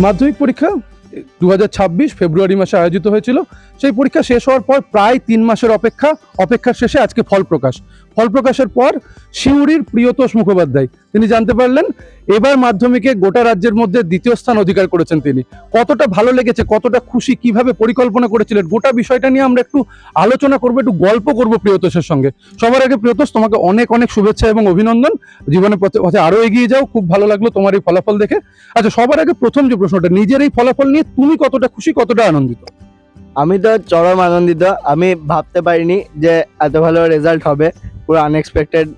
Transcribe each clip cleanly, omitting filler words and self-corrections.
মাধ্যমিক পরীক্ষা 2026 ফেব্রুয়ারি মাসে আয়োজিত হয়েছিল। সেই পরীক্ষা শেষ হওয়ার পর প্রায় 3 মাসের অপেক্ষার শেষে আজকে ফল প্রকাশের পর সিউড়ির প্রিয়তোষ মুখোপাধ্যায় তিনি জানতে পারলেন এবার মাধ্যমিকে গোটা রাজ্যের মধ্যে দ্বিতীয় স্থান অধিকার করেছেন তিনি। কতটা ভালো লেগেছে, কতটা খুশি, কিভাবে পরিকল্পনা করেছিলেন, গোটা বিষয়টা নিয়ে আমরা একটু আলোচনা করবো, একটু গল্প করবো প্রিয়তোষের সঙ্গে। সবার আগে প্রিয়তোষ, তোমাকে অনেক অনেক শুভেচ্ছা এবং অভিনন্দন। জীবনের পথে আরো এগিয়ে যাও, খুব ভালো লাগলো তোমার এই ফলাফল দেখে। আচ্ছা, সবার আগে প্রথম যে প্রশ্নটা, নিজের এই ফলাফল নিয়ে তুমি কতটা খুশি, কতটা আনন্দিত? আমি তো চরম আনন্দিত। আমি ভাবতে পারিনি যে এত ভালো রেজাল্ট হবে, পুরো আনএক্সপেক্টেড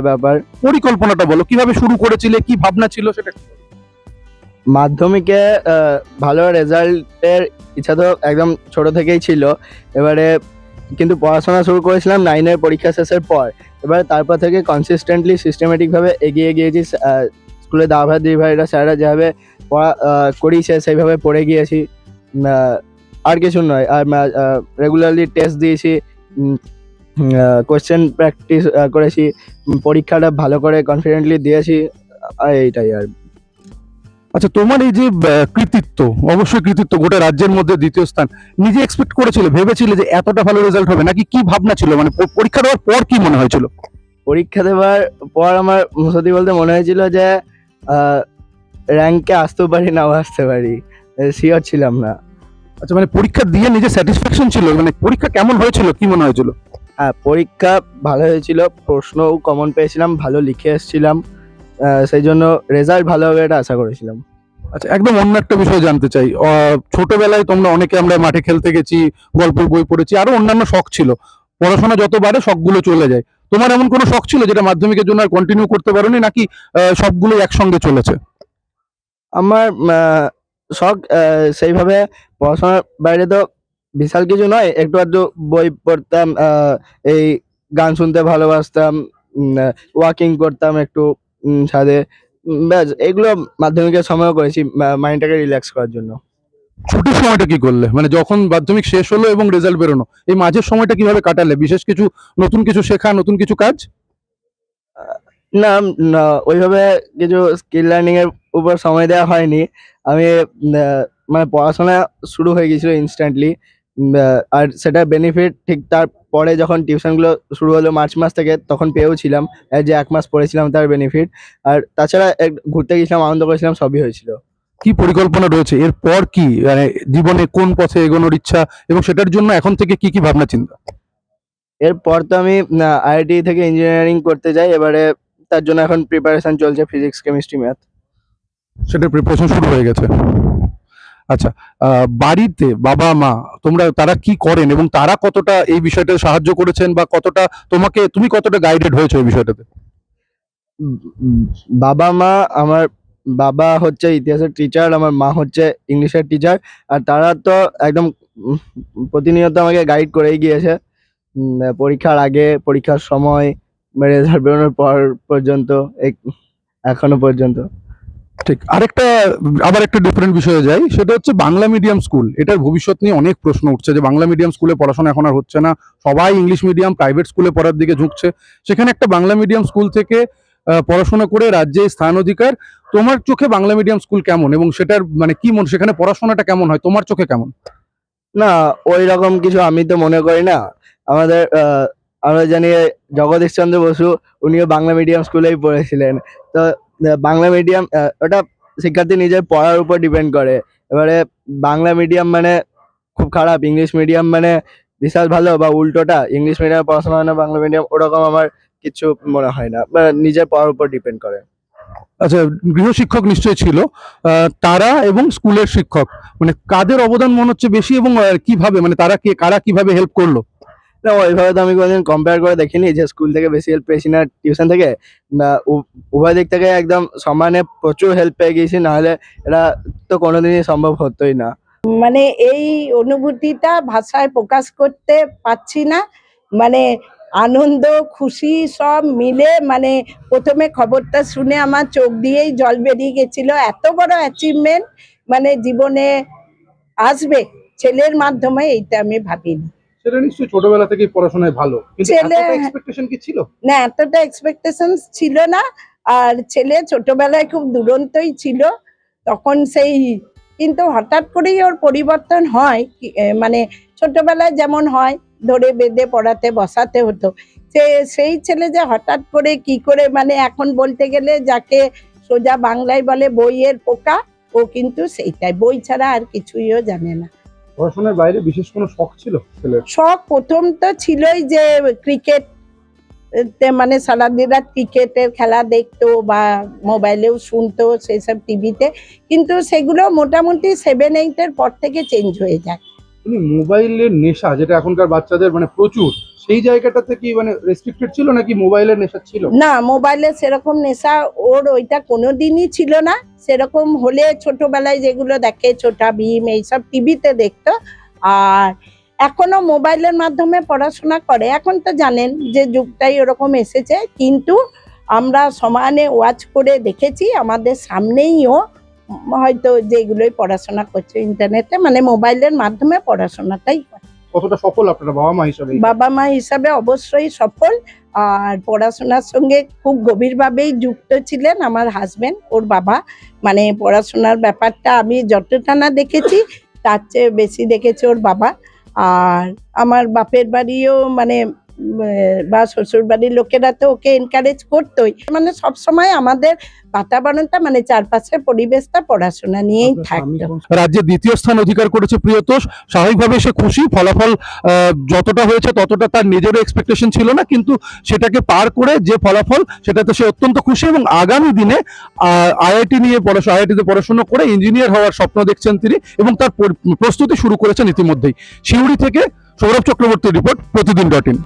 ব্যাপার। পরিকল্পনাটা বলো, কিভাবে শুরু করেছিলে, কি ভাবনা ছিল সেটা? মাধ্যমিকে ভালো রেজাল্টের ইচ্ছা তো একদম ছোট থেকেই ছিল। এবারে কিন্তু পড়াশোনা শুরু করেছিলাম 9-এর পরীক্ষা শেষের পর। এবারে তারপর থেকে কনসিস্টেন্টলি সিস্টেমেটিকভাবে এগিয়ে গিয়েছি। স্কুলে দাদা দিদিভাইরা স্যাররা যেভাবে পড়া করিয়েছে সেইভাবে পড়ে গিয়েছি। আর কিছু নয়। আর রেগুলারলি টেস্ট দিয়েছি, কোয়েশ্চেন প্র্যাকটিস করেছি, পরীক্ষাটা ভালো করে কনফিডেন্টলি দিয়েছি। এইটাই আর। আচ্ছা, তোমার এই যে কৃতিত্ব, অবশ্যই কৃতিত্ব, গোটা রাজ্যের মধ্যে দ্বিতীয় স্থান, নিজে এক্সপেক্ট করেছিলে, ভেবেছিলে যে এতটা ভালো রেজাল্ট হবে, নাকি কি ভাবনা ছিল, মানে পরীক্ষা দেওয়ার পর কি মনে হয়েছিল? পরীক্ষা দেওয়ার পর আমার সত্যি বলতে মনে হয়েছিল যে র্যাঙ্কে আসতেও পারি, নাও আসতে পারি, শিওর ছিলাম না। আচ্ছা, মানে পরীক্ষা দিয়ে নিজের স্যাটিসফ্যাকশন ছিল, মানে পরীক্ষা কেমন হয়েছিল, কি মনে হয়েছিল? হ্যাঁ, পরীক্ষা ভালো হয়েছিল, প্রশ্নও কমন পেয়েছিলাম, ভালো লিখে এসেছিলাম, সেই জন্য রেজাল্ট ভালো হবে এটা আশা করেছিলাম। আচ্ছা, একদম অন্য একটা বিষয় জানতে চাই। ছোটবেলায় তোমরা অনেকে আমরা মাঠে খেলতে গেছি, গল্পের বই পড়েছি, আরো অন্যান্য শখ ছিল। পড়াশোনা যত বাড়ে শখগুলো চলে যায়। তোমার এমন কোনো শখ ছিল যেটা মাধ্যমিকের জন্য আর কন্টিনিউ করতে পারোনি, নাকি সবগুলো একসঙ্গে চলেছে? আমার শখ সেইভাবে পড়াশোনার বাইরে তো বিশাল কিছু নয়, একটু আধটু বই পড়তাম, এই গান শুনতে ভালোবাসতাম, ওয়াকিং করতাম একটু ছাদে, ব্যাস এগুলো মাধ্যমিকের সময়ও করেছি মাইন্ডটাকে রিল্যাক্স করার জন্য। ছুটির সময়টা কি করলে, মানে যখন মাধ্যমিক শেষ হলো এবং রেজাল্ট বেরোনো, এই মাঝের সময়টা কিভাবে কাটালে? বিশেষ কিছু নতুন কিছু শেখা, নতুন কিছু কাজ? না, না, ওইভাবে কিছু স্কিল লার্নিং এর উপর সময় দেওয়া হয়নি। আমি মানে পড়াশোনা শুরু হয়ে গেছিল ইনস্ট্যান্টলি। আর সেটার বেনিফিট ঠিক তারপরে যখন টিউশনগুলো শুরু হলো মার্চ মাস থেকে, তখন পেয়েও ছিলাম। যে 1 মাস পড়েছিলাম তার বেনিফিট। আর তাছাড়া ঘুরতে গেছিলাম, আনন্দ করেছিলাম, সবই হয়েছিল। কি পরিকল্পনা রয়েছে এরপর, কি মানে জীবনে কোন পথে এগোনোর ইচ্ছা, এবং সেটার জন্য এখন থেকে কি কি ভাবনা চিন্তা? এরপর তো আমি আইআইটি থেকে ইঞ্জিনিয়ারিং করতে যাই। এবারে তার জন্য এখন প্রিপারেশন চলছে, ফিজিক্স, কেমিস্ট্রি, ম্যাথ। সেটার প্রিপারেশন শুরু হয়ে গেছে। আচ্ছা, বাড়িতে বাবা মা তারা কি করেন, এবং তারা কতটা এই বিষয়টা সাহায্য করেছেন, বা কতটা তুমি কতটা গাইডেড হয়েছো এই বিষয়টাতে? বাবা মা, আমার বাবা হচ্ছে ইতিহাসের টিচার, আমার মা হচ্ছে ইংলিশের টিচার। আর তারা তো একদম উম, প্রতিনিয়ত আমাকে গাইড করেই গিয়েছে, পরীক্ষার আগে, পরীক্ষার সময়, রেজাল্ট বেরোনোর পর পর্যন্ত, এখনো পর্যন্ত। ঠিক। আবার একটা ডিফারেন্ট বিষয়ে যাই, সেটা হচ্ছে বাংলা মিডিয়াম স্কুল। এটার ভবিষ্যৎ নিয়ে অনেক প্রশ্ন উঠছে যে বাংলা মিডিয়াম স্কুলে পড়াশোনা এখন আর হচ্ছে না, সবাই ইংলিশ মিডিয়াম প্রাইভেট স্কুলে পড়ার দিকে ঝুঁকছে। সেখানে একটা বাংলা মিডিয়াম স্কুল থেকে পড়াশোনা করে রাজ্যে স্থান অধিকার, তোমার চোখে বাংলা মিডিয়াম স্কুল কেমন, এবং সেটার মানে কি সেখানে পড়াশোনাটা কেমন হয়, তোমার চোখে কেমন? না, ওই রকম কিছু আমি তো মনে করি না। আমাদের আমরা জানি জগদীশচন্দ্র বসু, উনিও বাংলা মিডিয়াম স্কুলেই পড়েছিলেন। তো বাংলা মিডিয়াম ওটা শিক্ষার্থী নিজের পড়ার উপর ডিপেন্ড করে। এবারে বাংলা মিডিয়াম মানে খুব খারাপ, ইংলিশ মিডিয়াম মানে বিশাল ভালো, বা উল্টোটা, ইংলিশ মিডিয়ামে পড়াশোনা হয় না, বাংলা মিডিয়াম, ওরকম আমার কিছু মনে হয় না। নিজের পড়ার উপর ডিপেন্ড করে। আচ্ছা, গৃহশিক্ষক নিশ্চয়ই ছিল, তারা এবং স্কুলের শিক্ষক, মানে কাদের অবদান মনে হচ্ছে বেশি, এবং কিভাবে, মানে কারা কিভাবে হেল্প করলো? না, ওইভাবে তো আমি কোনোদিন কম্পেয়ার করে দেখিনি যে স্কুল থেকে বেশি হেল্প পেয়েছি না টিউশন থেকে। না, উভয় দিক থেকে একদম সমানে প্রচুর হেল্প পেয়ে গেছি, নাহলে এটা তো কোনোদিনই সম্ভব হতোই না। মানে এই অনুভূতিটা ভাষায় প্রকাশ করতে পারছি না। মানে আনন্দ, খুশি সব মিলে, মানে প্রথমে খবরটা শুনে আমার চোখ দিয়েই জল বেরিয়ে গেছিল। এত বড় অ্যাচিভমেন্ট মানে জীবনে আসবে ছেলের মাধ্যমে, এইটা আমি ভাবিনি। সেটা নিশ্চয়ই ছোটবেলা থেকেই পড়াশোনায় ভালো, কিন্তু এতটা এক্সপেকটেশন কি ছিল? না, এতটা এক্সপেকটেশন ছিল না। আর ছেলে ছোটবেলায় খুব দুরন্তই ছিল। তখন সেই কিন্তু হঠাৎ করেই ওর পরিবর্তন হয় মানে ছোটবেলায় যেমন হয় ধরে বেঁধে পড়াতে বসাতে হতো, সেই ছেলে যে হঠাৎ করে কি করে মানে এখন বলতে গেলে যাকে সোজা বাংলায় বলে বইয়ের পোকা, ও কিন্তু সেইটাই, বই ছাড়া আর কিছুইও জানে না। পড়াশোনার বাইরে বিশেষ কোনো শখ ছিল ছেলের? শখ প্রথম তো ছিলই যে ক্রিকেট, মানে সারাদিন রাত ক্রিকেটের খেলা দেখতো বা মোবাইলেও শুনতো সেসব টিভিতে, কিন্তু সেগুলো মোটামুটি 7-8 পর থেকে চেঞ্জ হয়ে যায়। মোবাইলের নেশা যেটা এখনকার বাচ্চাদের মানে প্রচুর, সেই জায়গাটাতে কি মানে রেস্ট্রিক্টেড ছিল নাকি মোবাইলের নেশা ছিল? না, মোবাইলের সেরকম নেশা ওর ওইটা কোনোদিনই ছিল না। সেরকম হলে ছোটবেলায় যেগুলো দেখে ছোটা ভীম এইসব টিভিতে দেখতো, আর এখনো মোবাইলের মাধ্যমে পড়াশোনা করে। এখন তো জানেন যে যুগটাই ওরকম এসেছে, কিন্তু আমরা সমানে ওয়াচ করে দেখেছি, আমাদের সামনেই ও হয়তো যেগুলোই পড়াশোনা করছে ইন্টারনেটে, মানে মোবাইলের মাধ্যমে পড়াশোনাটাই করে। কতটা সফল আপনারা বাবা মা হিসাবে? বাবা মা হিসাবে অবশ্যই সফল, আর পড়াশোনার সঙ্গে খুব গভীরভাবেই যুক্ত ছিলেন আমার হাজবেন্ড, ওর বাবা। মানে পড়াশোনার ব্যাপারটা আমি যতটা না দেখেছি তার চেয়ে বেশি দেখেছে ওর বাবা। আর আমার বাপের বাড়িও মানে বা শ্বশুর বাড়ির লোকেরা তো ওকে এনকারেজ করতোই, মানে সবসময় আমাদের বাতাবরণটা মানে চারপাশের পরিবেশটা পড়াশোনা নিয়েই থাকতো। রাজ্যে দ্বিতীয় স্থান অধিকার করেছে প্রিয়তোষ, স্বাভাবিকভাবে সে খুশি। ফলাফল যতটা হয়েছে ততটা তার নিজেরও এক্সপেকটেশন ছিল না, কিন্তু সেটাকে পার করে যে ফলাফল সেটাতে সে অত্যন্ত খুশি এবং আগামী দিনে আইআইটিতে পড়াশোনা করে ইঞ্জিনিয়ার হওয়ার স্বপ্ন দেখছেন তিনি এবং তার প্রস্তুতি শুরু করেছেন ইতিমধ্যেই। সিউড়ি থেকে সৌরভ চক্রবর্তীর রিপোর্ট, প্রতিদিন.in।